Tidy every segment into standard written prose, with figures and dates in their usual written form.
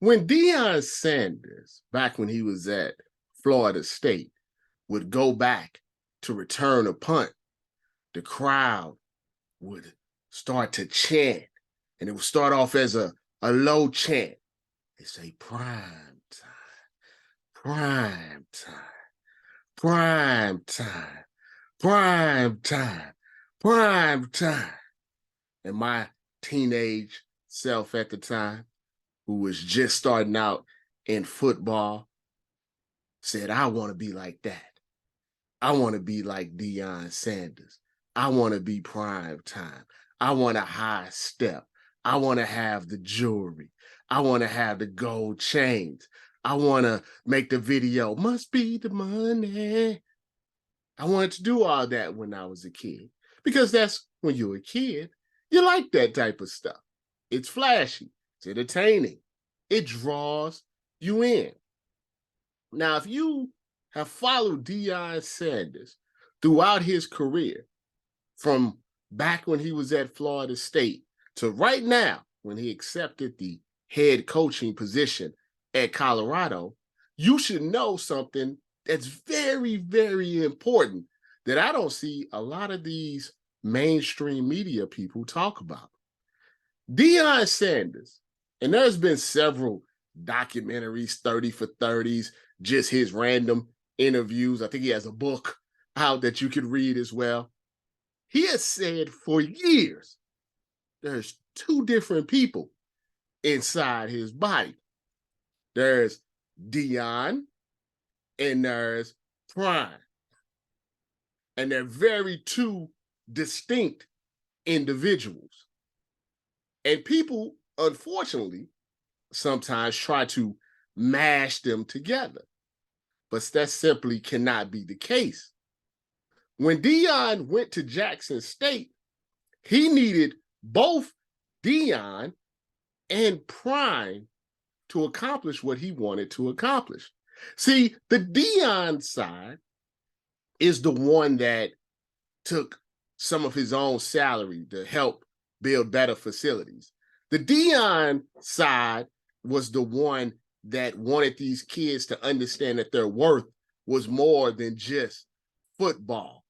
When Deion Sanders, back when he was at Florida State, would go back to return a punt, the crowd would start to chant, and it would start off as a low chant. They say, prime time, prime time, prime time, prime time, prime time. And my teenage self at the time, who was just starting out in football, said, I want to be like that. I want to be like Deion Sanders. I want to be prime time. I want a high step. I want to have the jewelry. I want to have the gold chains. I want to make the video, must be the money. I wanted to do all that when I was a kid, because that's when you're a kid. You like that type of stuff. It's flashy. It's entertaining. It draws you in. Now, if you have followed Deion Sanders throughout his career, from back when he was at Florida State to right now when he accepted the head coaching position at Colorado, you should know something that's very, very important that I don't see a lot of these mainstream media people talk about. Deion Sanders, and there's been several documentaries, 30 for 30s, just his random interviews. I think he has a book out that you could read as well. He has said for years, there's two different people inside his body. There's Deion and there's Prime. And they're very two distinct individuals. And people, unfortunately, sometimes try to mash them together. But that simply cannot be the case. When Deion went to Jackson State, he needed both Deion and Prime to accomplish what he wanted to accomplish. See, the Deion side is the one that took some of his own salary to help build better facilities. The Deion side was the one that wanted these kids to understand that their worth was more than just football.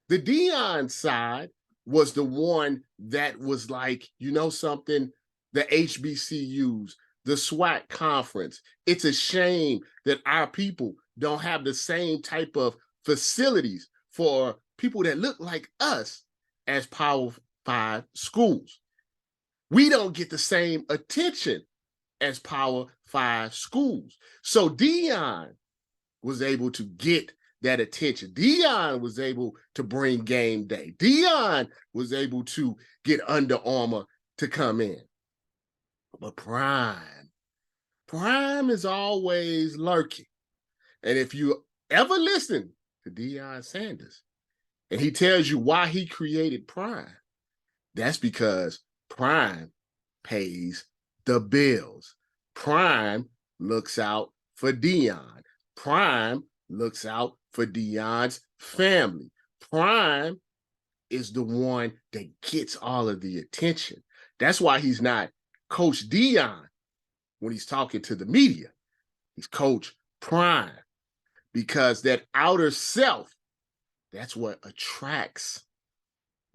The Deion side was the one that was like, you know something, the HBCUs, the SWAC conference. It's a shame that our people don't have the same type of facilities for people that look like us as Power 5 schools. We don't get the same attention as Power 5 schools. So Deion was able to get that attention. Deion was able to bring game day. Deion was able to get Under Armour to come in. But Prime is always lurking. And if you ever listen to Deion Sanders and he tells you why he created Prime, that's because Prime pays the bills. Prime looks out for Deion. Prime looks out for Deion's family. Prime is the one that gets all of the attention. That's why he's not Coach Deion when he's talking to the media. He's Coach Prime, because that outer self, that's what attracts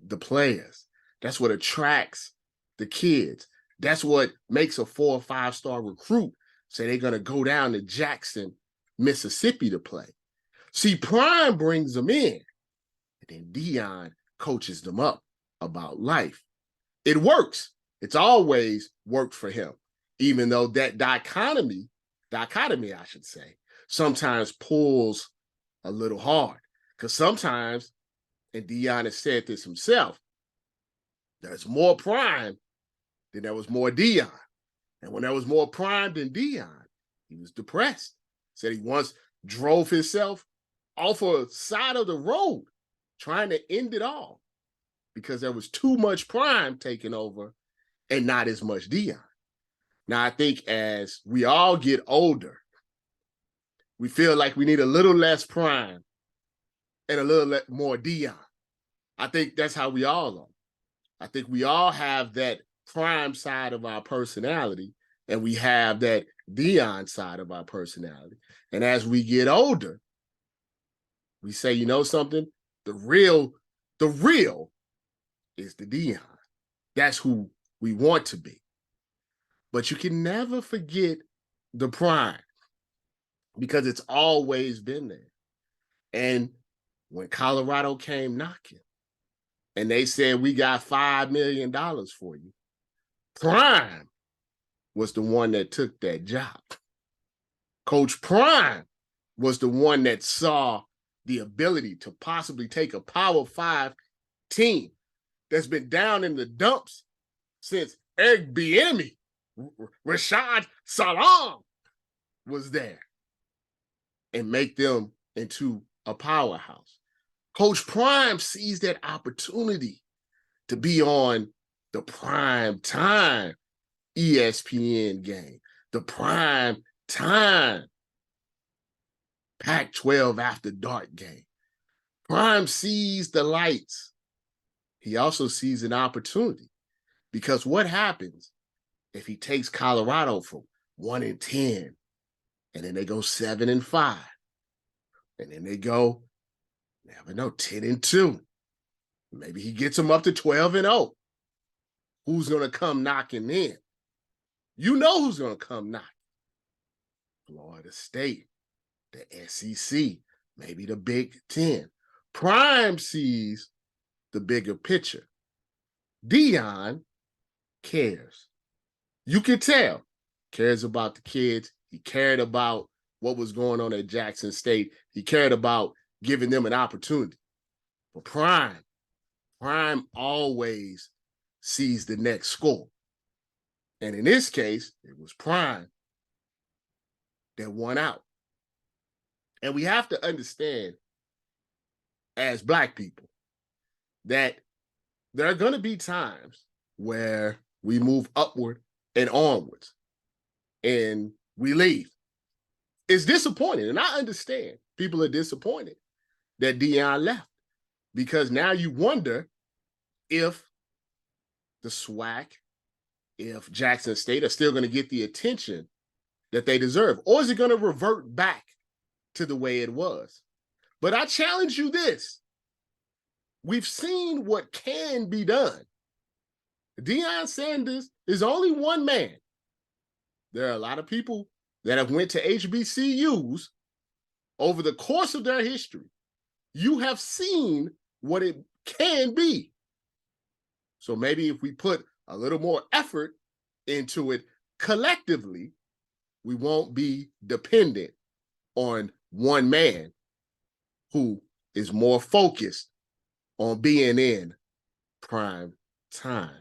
the players. That's what attracts the kids. That's what makes a 4 or 5 star recruit say they're going to go down to Jackson, Mississippi to play. See, Prime brings them in, and then Deion coaches them up about life. It works. It's always worked for him, even though that dichotomy, I should say, sometimes pulls a little hard. Because sometimes, and Deion has said this himself, there's more Prime than there was more Deion. And when there was more Prime than Deion, he was depressed. Said he once drove himself off a side of the road trying to end it all because there was too much Prime taking over and not as much Deion. Now, I think as we all get older, we feel like we need a little less Prime and a little more Deion. I think that's how we all are. I think we all have that Prime side of our personality, and we have that Deion side of our personality. And as we get older, we say, you know something? The real is the Deion. That's who we want to be. But you can never forget the prime, because it's always been there. And when Colorado came knocking and they said, we got $5 million for you, Prime was the one that took that job. Coach Prime was the one that saw the ability to possibly take a Power 5 team that's been down in the dumps since Eric Bieniemy, Rashad Salam was there, and make them into a powerhouse. Coach Prime sees that opportunity to be on the prime time ESPN game, the prime time Pac-12 after dark game. Prime sees the lights. He also sees an opportunity, because what happens if he takes Colorado from 1-10, and then they go 7-5, and then they go, never know, 10-2. Maybe he gets them up to 12-0. Who's going to come knocking in? You know who's going to come knocking. Florida State, the SEC, maybe the Big Ten. Prime sees the bigger picture. Deion cares. You can tell. Cares about the kids. He cared about what was going on at Jackson State. He cared about giving them an opportunity. But Prime always sees the next score. And in this case, it was Prime that won out. And we have to understand, as Black people, that there are going to be times where we move upward and onwards and we leave. It's disappointing. And I understand people are disappointed that Deion left, because now you wonder if the SWAC, if Jackson State are still going to get the attention that they deserve, or is it going to revert back to the way it was? But I challenge you this. We've seen what can be done. Deion Sanders is only one man. There are a lot of people that have went to HBCUs over the course of their history. You have seen what it can be. So maybe if we put a little more effort into it collectively, we won't be dependent on one man who is more focused on being in prime time.